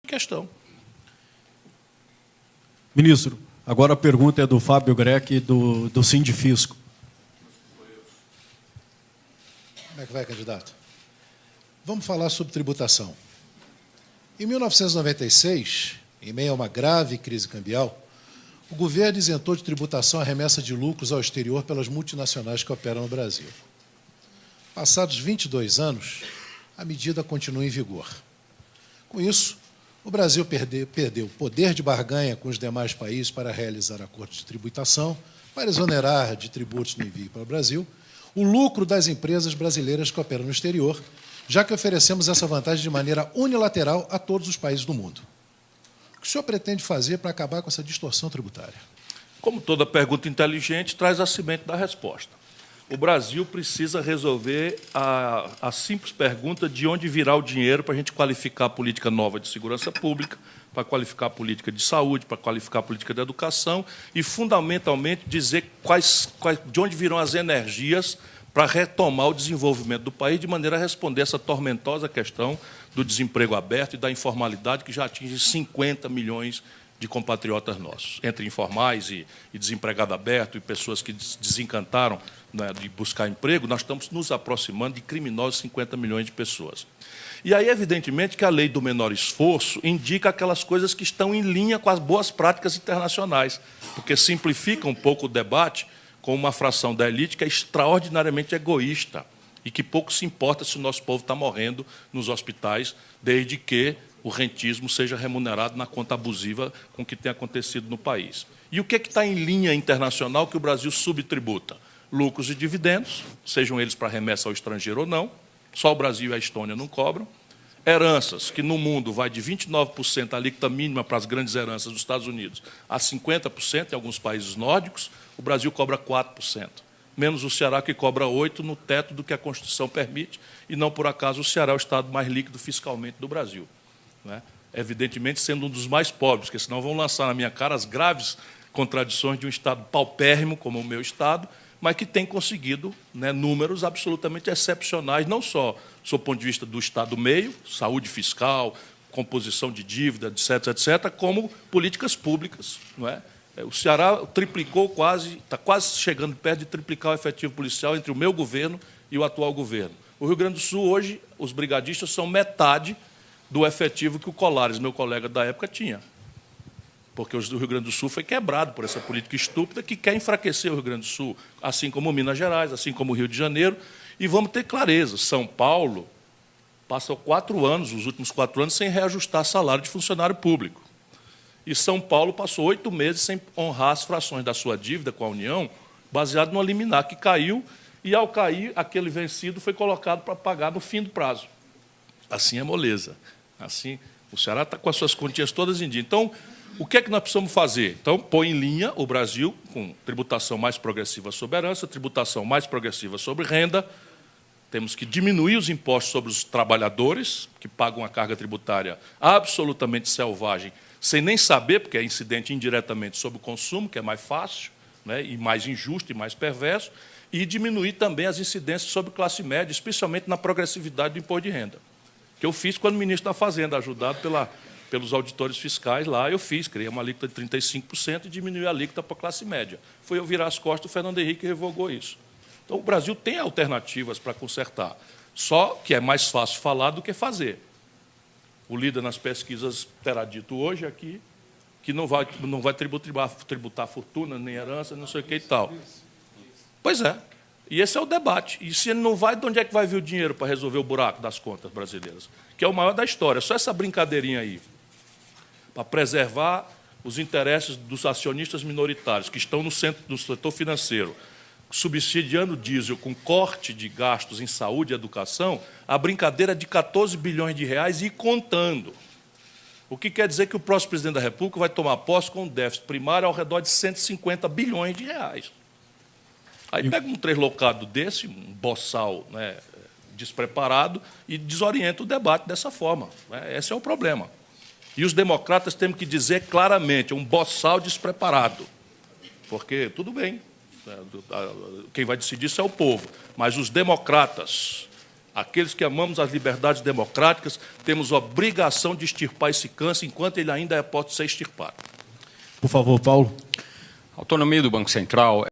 questão. Ministro, agora a pergunta é do Fábio Greck, do Sindifisco. Como é que vai, candidato? Vamos falar sobre tributação. Em 1996, em meio a uma grave crise cambial, o governo isentou de tributação a remessa de lucros ao exterior pelas multinacionais que operam no Brasil. Passados 22 anos, a medida continua em vigor. Com isso, o Brasil perdeu poder de barganha com os demais países para realizar acordos de tributação, para exonerar de tributos no envio para o Brasil, o lucro das empresas brasileiras que operam no exterior, já que oferecemos essa vantagem de maneira unilateral a todos os países do mundo. O que o senhor pretende fazer para acabar com essa distorção tributária? Como toda pergunta inteligente, traz a semente da resposta. O Brasil precisa resolver a simples pergunta de onde virá o dinheiro para a gente qualificar a política nova de segurança pública, para qualificar a política de saúde, para qualificar a política de educação e, fundamentalmente, dizer de onde virão as energias para retomar o desenvolvimento do país de maneira a responder essa tormentosa questão do desemprego aberto e da informalidade que já atinge 50 milhões de compatriotas nossos, entre informais e desempregado aberto e pessoas que desencantaram, né, de buscar emprego. Nós estamos nos aproximando de criminosos 50 milhões de pessoas. E aí, evidentemente, que a lei do menor esforço indica aquelas coisas que estão em linha com as boas práticas internacionais, porque simplifica um pouco o debate com uma fração da elite que é extraordinariamente egoísta e que pouco se importa se o nosso povo está morrendo nos hospitais, desde que o rentismo seja remunerado na conta abusiva com o que tem acontecido no país. E o que está em linha internacional que o Brasil subtributa? Lucros e dividendos, sejam eles para remessa ao estrangeiro ou não, só o Brasil e a Estônia não cobram. Heranças, que no mundo vai de 29% a alíquota mínima para as grandes heranças dos Estados Unidos a 50% em alguns países nórdicos, o Brasil cobra 4%. Menos o Ceará, que cobra 8% no teto do que a Constituição permite, e não por acaso o Ceará é o estado mais líquido fiscalmente do Brasil. Né? Evidentemente, sendo um dos mais pobres, porque senão vão lançar na minha cara as graves contradições de um estado paupérrimo como o meu estado, mas que tem conseguido, né, números absolutamente excepcionais, não só do ponto de vista do Estado meio, saúde fiscal, composição de dívida, etc., etc., como políticas públicas. Não é? O Ceará triplicou está quase chegando perto de triplicar o efetivo policial entre o meu governo e o atual governo. O Rio Grande do Sul, hoje, os brigadistas são metade do efetivo que o Colares, meu colega da época, tinha. Porque o Rio Grande do Sul foi quebrado por essa política estúpida que quer enfraquecer o Rio Grande do Sul, assim como Minas Gerais, assim como o Rio de Janeiro. E vamos ter clareza, São Paulo passou 4 anos, os últimos 4 anos, sem reajustar salário de funcionário público. E São Paulo passou 8 meses sem honrar as frações da sua dívida com a União, baseado no liminar que caiu, e, ao cair, aquele vencido foi colocado para pagar no fim do prazo. Assim é moleza. Assim, o Ceará está com as suas continhas todas em dia. Então, o que é que nós precisamos fazer? Então, põe em linha o Brasil com tributação mais progressiva sobre herança, tributação mais progressiva sobre renda. Temos que diminuir os impostos sobre os trabalhadores, que pagam uma carga tributária absolutamente selvagem, sem nem saber, porque é incidente indiretamente sobre o consumo, que é mais fácil, né, e mais injusto e mais perverso, e diminuir também as incidências sobre classe média, especialmente na progressividade do imposto de renda. Que eu fiz quando ministro da Fazenda, ajudado pelos auditores fiscais lá, criei uma alíquota de 35% e diminuí a alíquota para a classe média. Foi eu virar as costas, o Fernando Henrique revogou isso. Então, o Brasil tem alternativas para consertar, só que é mais fácil falar do que fazer. O líder nas pesquisas terá dito hoje aqui que não vai tributar fortuna, nem herança, não sei o que e tal. Pois é. E esse é o debate. E se ele não vai, de onde é que vai vir o dinheiro para resolver o buraco das contas brasileiras? Que é o maior da história. Só essa brincadeirinha aí, para preservar os interesses dos acionistas minoritários, que estão no setor financeiro, subsidiando o diesel com corte de gastos em saúde e educação, a brincadeira é de 14 bilhões de reais e contando. O que quer dizer que o próximo presidente da República vai tomar posse com um déficit primário ao redor de 150 bilhões de reais. Aí pega um translocado desse, um boçal, né, despreparado, e desorienta o debate dessa forma. Né? Esse é o problema. E os democratas temos que dizer claramente, um boçal despreparado. Porque, tudo bem, quem vai decidir isso é o povo. Mas os democratas Aqueles que amamos as liberdades democráticas temos obrigação de extirpar esse câncer enquanto ele ainda pode ser extirpado. Por favor, Paulo. A autonomia do Banco Central